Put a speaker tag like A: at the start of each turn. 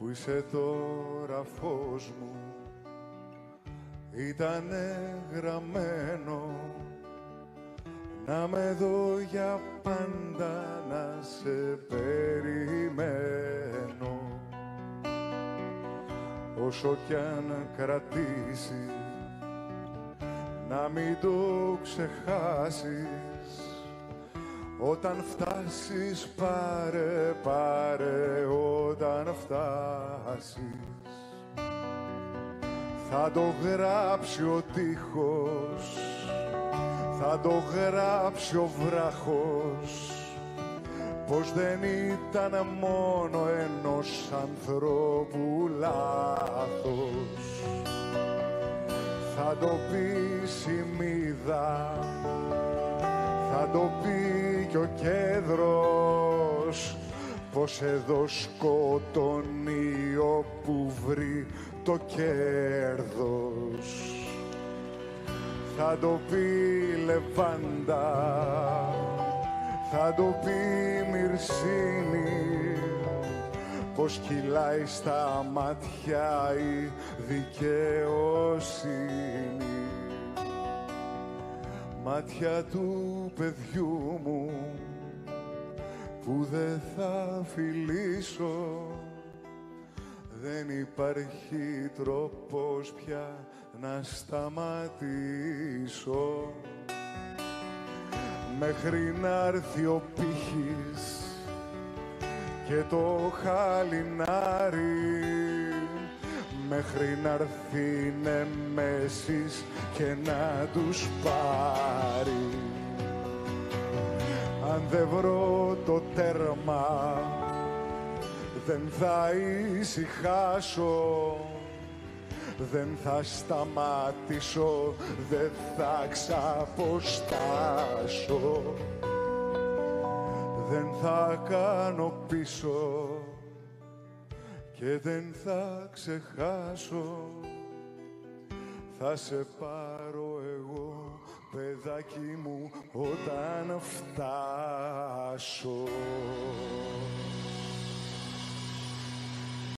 A: που είσαι τώρα φως μου, ήτανε γραμμένο να με δω για πάντα, να σε περιμένω. Όσο κι αν κρατήσει, να μην το ξεχάσεις. Όταν φτάσεις πάρε, πάρε όταν φτάσεις. Θα το γράψει ο τείχος, θα το γράψει ο βράχος, πως δεν ήταν μόνο ενός ανθρώπου λάθος. Θα το πει σημείδα, θα το πει κι ο κέδρος, πως εδώ σκοτώνει όπου βρει το κέρδος. Θα το πει λεβάντα, θα το πει μυρσίνη, πως κυλάει στα μάτια η δικαιοσύνη. Μάτια του παιδιού μου που δεν θα φιλήσω, δεν υπάρχει τρόπος πια να σταματήσω. Μέχρι να έρθει ο πύχης και το χαλινάρι, μέχρι να έρθει η Νέμεσης και να τους πάρει. Αν δεν βρω το τέρμα, δεν θα ησυχάσω, δεν θα σταματήσω, δεν θα ξαποστάσω, δεν θα κάνω πίσω και δεν θα ξεχάσω. Θα σε πάρω εγώ, παιδάκι μου, όταν φτάσω.